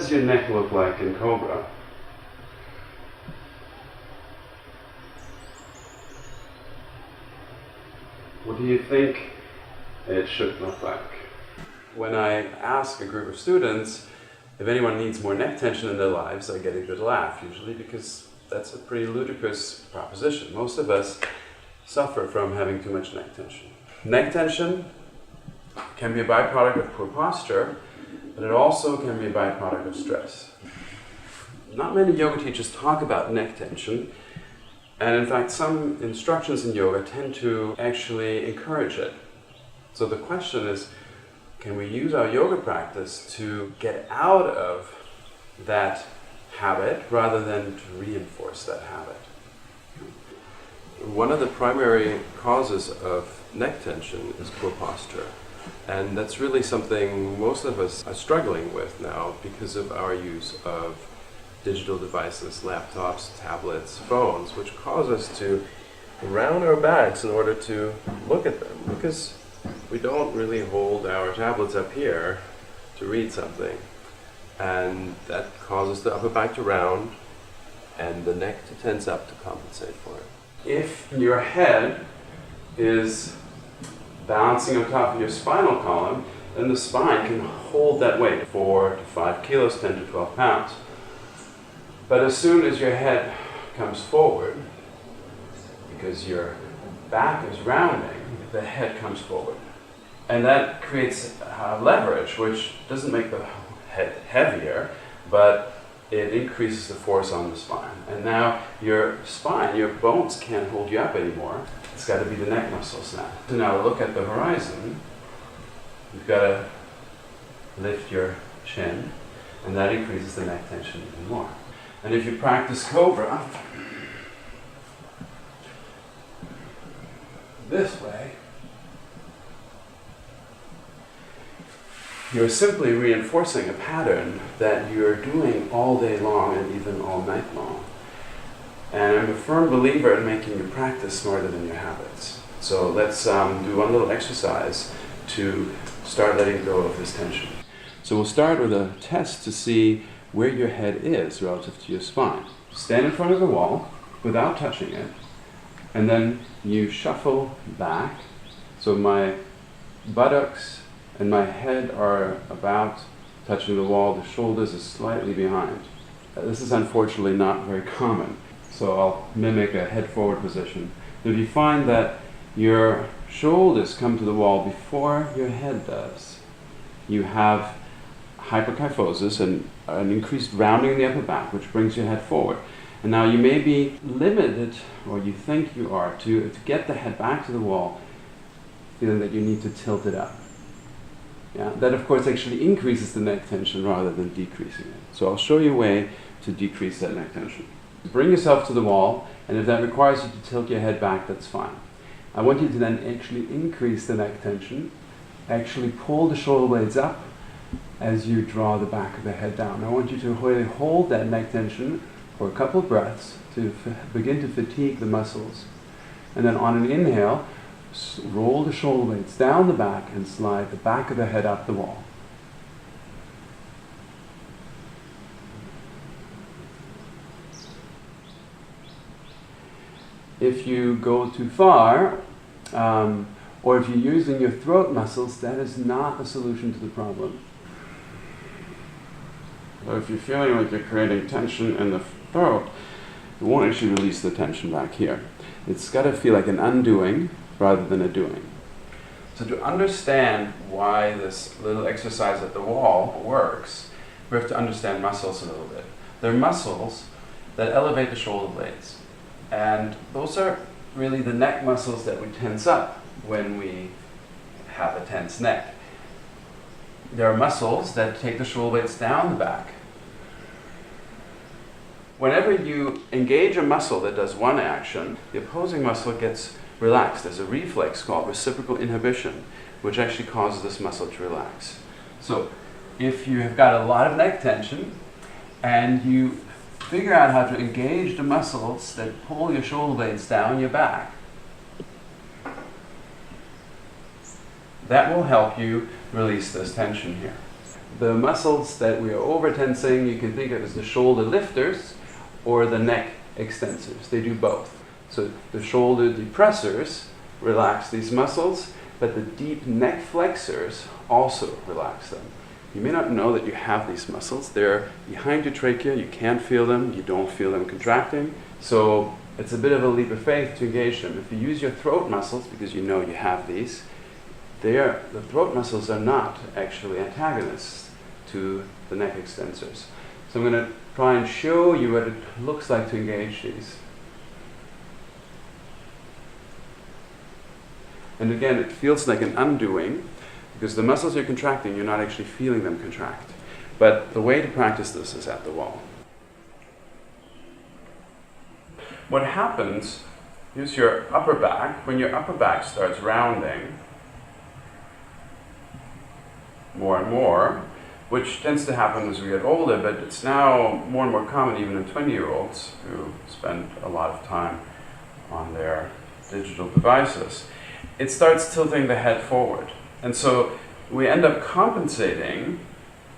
does your neck look like in Cobra? What do you think it should look like? When I ask a group of students if anyone needs more neck tension in their lives, I get a good laugh, usually, because that's a pretty ludicrous proposition. Most of us suffer from having too much neck tension. Neck tension can be a byproduct of poor posture, but it also can be a byproduct of stress. Not many yoga teachers talk about neck tension, and in fact some instructions in yoga tend to actually encourage it. So the question is, can we use our yoga practice to get out of that habit rather than to reinforce that habit? One of the primary causes of neck tension is poor posture. And that's really something most of us are struggling with now because of our use of digital devices, laptops, tablets, phones, which cause us to round our backs in order to look at them, because we don't really hold our tablets up here to read something. And that causes the upper back to round and the neck to tense up to compensate for it. If your head is balancing on top of your spinal column, then the spine can hold that weight, 4 to 5 kilos, 10 to 12 pounds. But as soon as your head comes forward, because your back is rounding, the head comes forward. And that creates leverage, which doesn't make the head heavier, but it increases the force on the spine. And now your spine, your bones can't hold you up anymore. It's got to be the neck muscles now. So now look at the horizon. You've got to lift your chin, and that increases the neck tension even more. And if you practice Cobra this way, you're simply reinforcing a pattern that you're doing all day long and even all night long. And I'm a firm believer in making your practice smarter than your habits. So let's do one little exercise to start letting go of this tension. So we'll start with a test to see where your head is relative to your spine. Stand in front of the wall without touching it, and then you shuffle back. So my buttocks and my head are about touching the wall, the shoulders are slightly behind. This is unfortunately not very common, so I'll mimic a head forward position. If you find that your shoulders come to the wall before your head does, you have hyperkyphosis and an increased rounding in the upper back, which brings your head forward. And now you may be limited, or you think you are, to get the head back to the wall, feeling that you need to tilt it up. Yeah, that of course actually increases the neck tension rather than decreasing it. So I'll show you a way to decrease that neck tension. Bring yourself to the wall, and if that requires you to tilt your head back, that's fine. I want you to then actually increase the neck tension, actually pull the shoulder blades up as you draw the back of the head down. I want you to really hold that neck tension for a couple of breaths to begin to fatigue the muscles. And then on an inhale, roll the shoulder blades down the back and slide the back of the head up the wall. If you go too far, or if you're using your throat muscles, that is not a solution to the problem. So if you're feeling like you're creating tension in the throat, it won't actually release the tension back here. It's got to feel like an undoing rather than a doing. So to understand why this little exercise at the wall works, we have to understand muscles a little bit. They're muscles that elevate the shoulder blades. And those are really the neck muscles that we tense up when we have a tense neck. There are muscles that take the shoulder blades down the back. Whenever you engage a muscle that does one action, the opposing muscle gets relaxed. There's a reflex called reciprocal inhibition, which actually causes this muscle to relax. So if you have got a lot of neck tension and you figure out how to engage the muscles that pull your shoulder blades down your back, that will help you release this tension here. the muscles that we are over tensing, you can think of as the shoulder lifters or the neck extensors. They do both. So the shoulder depressors relax these muscles, but the deep neck flexors also relax them. You may not know that you have these muscles. They're behind your trachea. You can't feel them. You don't feel them contracting. So it's a bit of a leap of faith to engage them. If you use your throat muscles, because you know you have these, the throat muscles are not actually antagonists to the neck extensors. So I'm going to try and show you what it looks like to engage these. And again, it feels like an undoing, because the muscles you're contracting, you're not actually feeling them contract. But the way to practice this is at the wall. What happens is your upper back, when your upper back starts rounding more and more, which tends to happen as we get older, but it's now more and more common even in 20-year-olds who spend a lot of time on their digital devices, it starts tilting the head forward. And so we end up compensating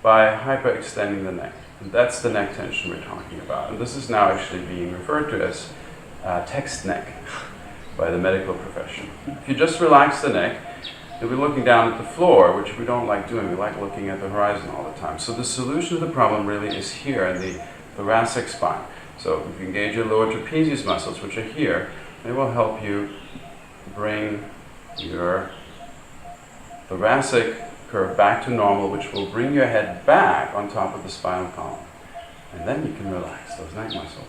by hyperextending the neck. And that's the neck tension we're talking about. And this is now actually being referred to as text neck by the medical profession. If you just relax the neck, you'll be looking down at the floor, which we don't like doing. We like looking at the horizon all the time. So the solution to the problem really is here in the thoracic spine. So if you engage your lower trapezius muscles, which are here, they will help you bring your thoracic curve back to normal, which will bring your head back on top of the spinal column. And then you can relax those neck muscles.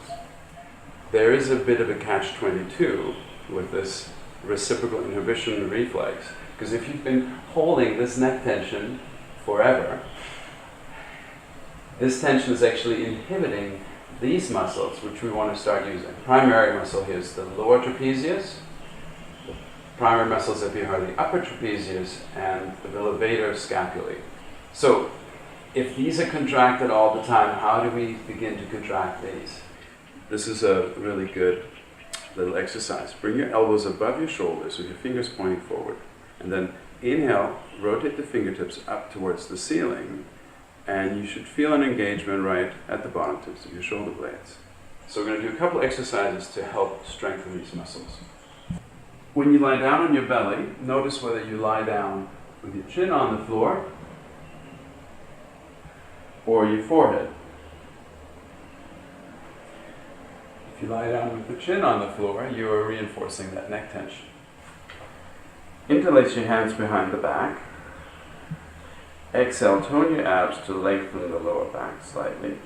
There is a bit of a catch-22 with this reciprocal inhibition reflex, because if you've been holding this neck tension forever, this tension is actually inhibiting these muscles, which we want to start using. Primary muscle here is the lower trapezius. The primary muscles up here are the upper trapezius and the levator scapulae. So if these are contracted all the time, how do we begin to contract these? This is a really good little exercise. Bring your elbows above your shoulders with your fingers pointing forward. And then inhale, rotate the fingertips up towards the ceiling, and you should feel an engagement right at the bottom tips of your shoulder blades. So we're going to do a couple exercises to help strengthen these muscles. When you lie down on your belly, notice whether you lie down with your chin on the floor or your forehead. If you lie down with the chin on the floor, you are reinforcing that neck tension. Interlace your hands behind the back. Exhale, tone your abs to lengthen the lower back slightly.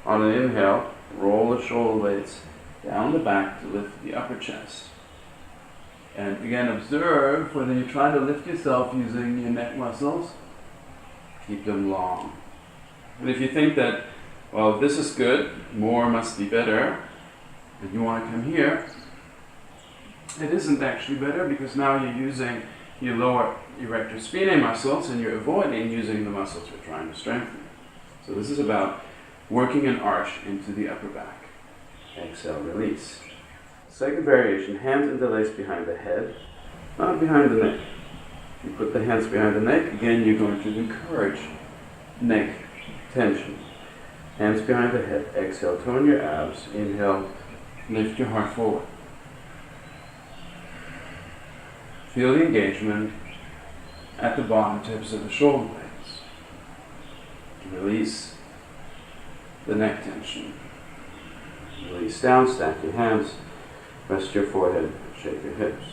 On an inhale, roll the shoulder blades down the back to lift the upper chest. And again, observe whether you try to lift yourself using your neck muscles. Keep them long. And if you think that, well, this is good, more must be better, and you want to come here, it isn't actually better, because now you're using your lower erector spinae muscles and you're avoiding using the muscles we're trying to strengthen. So this is about working an arch into the upper back. Exhale, release. Second variation, hands interlaced behind the head, not behind the neck. If you put the hands behind the neck, again you're going to encourage neck tension. Hands behind the head. Exhale, tone your abs. Inhale, lift your heart forward. Feel the engagement at the bottom tips of the shoulder blades. Release the neck tension. Release down, stack your hands, rest your forehead, shake your hips.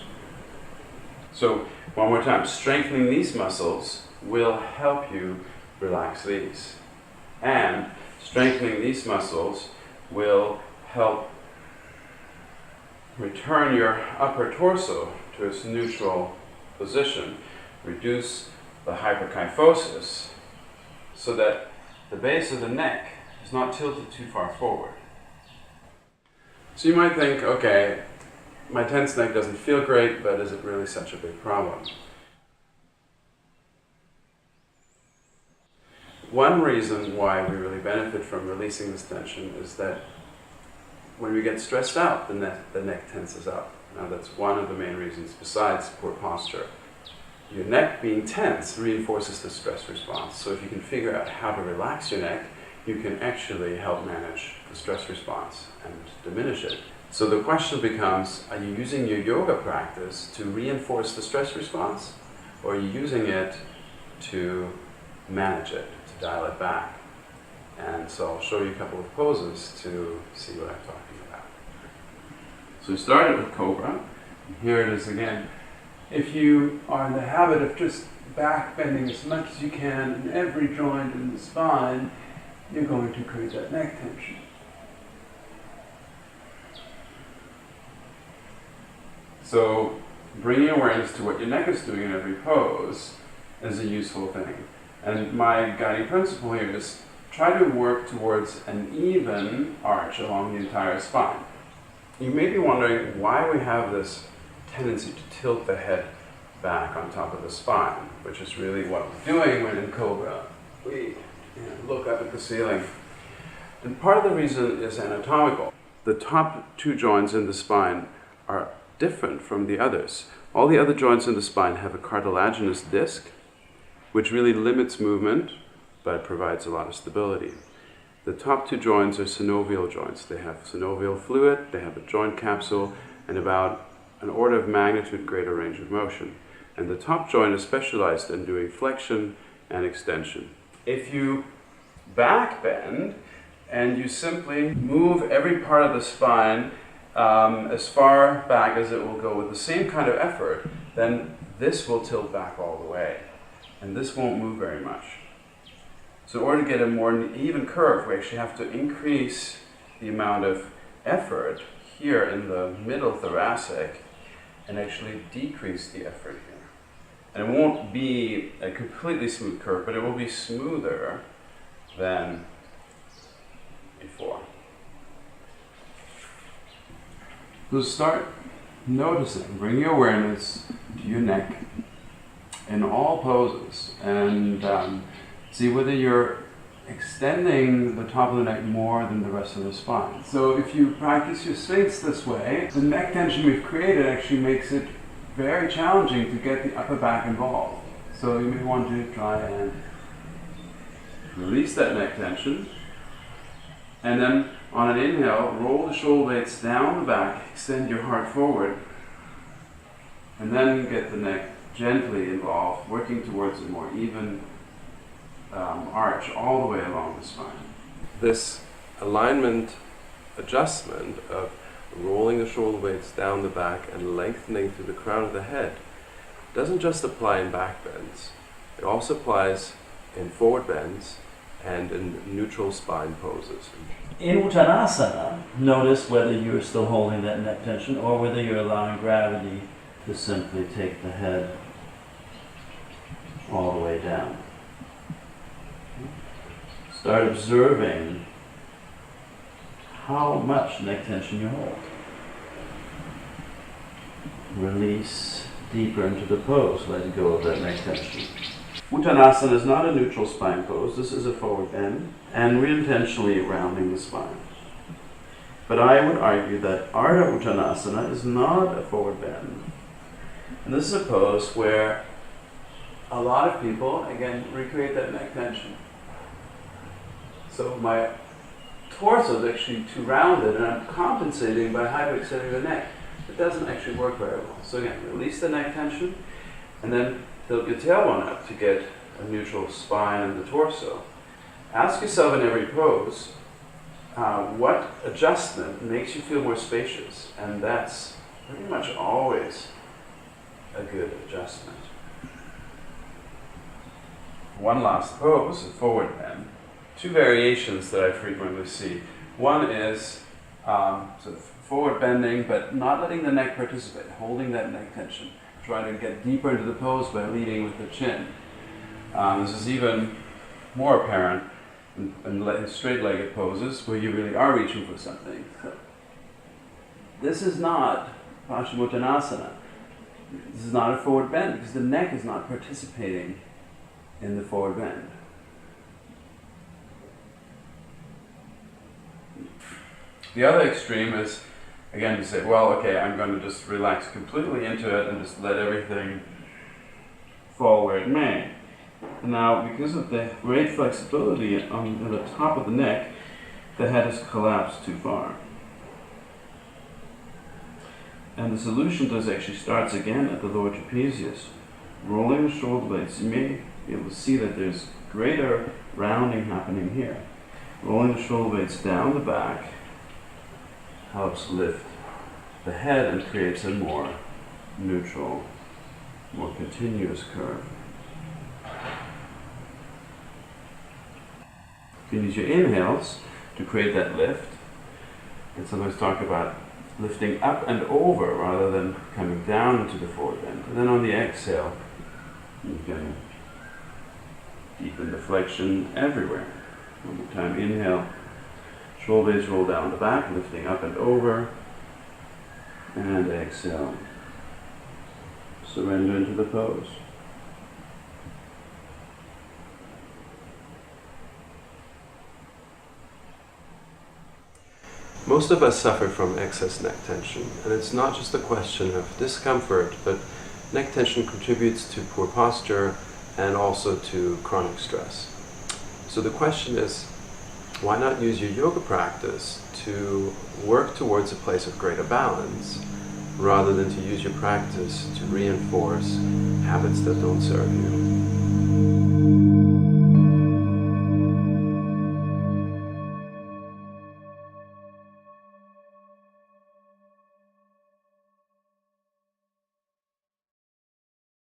So, one more time, strengthening these muscles will help you relax these. And strengthening these muscles will help return your upper torso to its neutral position, reduce the hyperkyphosis so that the base of the neck is not tilted too far forward. So you might think, okay, my tense neck doesn't feel great, but is it really such a big problem? One reason why we really benefit from releasing this tension is that when we get stressed out, the neck tenses up. Now that's one of the main reasons, besides poor posture. your neck being tense reinforces the stress response. So if you can figure out how to relax your neck, you can actually help manage the stress response and diminish it. So the question becomes, are you using your yoga practice to reinforce the stress response, or are you using it to manage it, to dial it back? And so I'll show you a couple of poses to see what I'm talking about. So we started with Cobra. Here it is again. If you are in the habit of just back bending as much as you can in every joint in the spine, you're going to create that neck tension. So bringing awareness to what your neck is doing in every pose is a useful thing. And my guiding principle here is try to work towards an even arch along the entire spine. You may be wondering why we have this tendency to tilt the head back on top of the spine, which is really what we're doing when in Cobra. We look up at the ceiling. And part of the reason is anatomical. The top two joints in the spine are different from the others. All the other joints in the spine have a cartilaginous disc, which really limits movement, but provides a lot of stability. The top two joints are synovial joints. They have synovial fluid, they have a joint capsule, and about an order of magnitude greater range of motion. And the top joint is specialized in doing flexion and extension. If you back bend and you simply move every part of the spine as far back as it will go with the same kind of effort, then this will tilt back all the way. And this won't move very much. So in order to get a more even curve, we actually have to increase the amount of effort here in the middle thoracic and actually decrease the effort here. And it won't be a completely smooth curve, but it will be smoother than before. So start noticing, bring your awareness to your neck in all poses, and see whether you're extending the top of the neck more than the rest of the spine. So if you practice your sphinx this way, the neck tension we've created actually makes it very challenging to get the upper back involved. So you may want to try and release that neck tension, and then on an inhale, roll the shoulder blades down the back, extend your heart forward, and then get the neck gently involved, working towards a more even arch all the way along the spine. This alignment adjustment of rolling the shoulder blades down the back and lengthening through the crown of the head doesn't just apply in back bends. It also applies in forward bends and in neutral spine poses. In Uttanasana, notice whether you're still holding that neck tension or whether you're allowing gravity to simply take the head all the way down. Start observing how much neck tension you hold. Release deeper into the pose, let go of that neck tension. Uttanasana is not a neutral spine pose, this is a forward bend, and we're intentionally rounding the spine. But I would argue that Ardha Uttanasana is not a forward bend. And this is a pose where a lot of people, again, recreate that neck tension. So my torso is actually too rounded, and I'm compensating by hyperextending the neck. It doesn't actually work very well. So again, release the neck tension, and then tilt your tailbone up to get a neutral spine in the torso. Ask yourself in every pose, what adjustment makes you feel more spacious? And that's pretty much always a good adjustment. One last pose, a forward bend. Two variations that I frequently see. One is sort of forward bending, but not letting the neck participate, holding that neck tension. Trying to get deeper into the pose by leading with the chin. This is even more apparent in straight-legged poses where you really are reaching for something. So, this is not Paschimottanasana. This is not a forward bend because the neck is not participating in the forward bend. The other extreme is, again, you say, well, okay, I'm going to just relax completely into it and just let everything fall where it may. And now, because of the great flexibility on the top of the neck, the head has collapsed too far. And the solution to this actually starts again at the lower trapezius. Rolling the shoulder blades, you may be able to see that there's greater rounding happening here. Rolling the shoulder blades down the back helps lift the head and creates a more neutral, more continuous curve. You can use your inhales to create that lift. And sometimes talk about lifting up and over rather than coming down into the forward bend. And then on the exhale, you can deepen the flexion everywhere. One more time, inhale, shoulder blades roll down the back, lifting up and over. And exhale, surrender into the pose. Most of us suffer from excess neck tension, and it's not just a question of discomfort, but neck tension contributes to poor posture and also to chronic stress. So the question is, why not use your yoga practice to work towards a place of greater balance, rather than to use your practice to reinforce habits that don't serve you?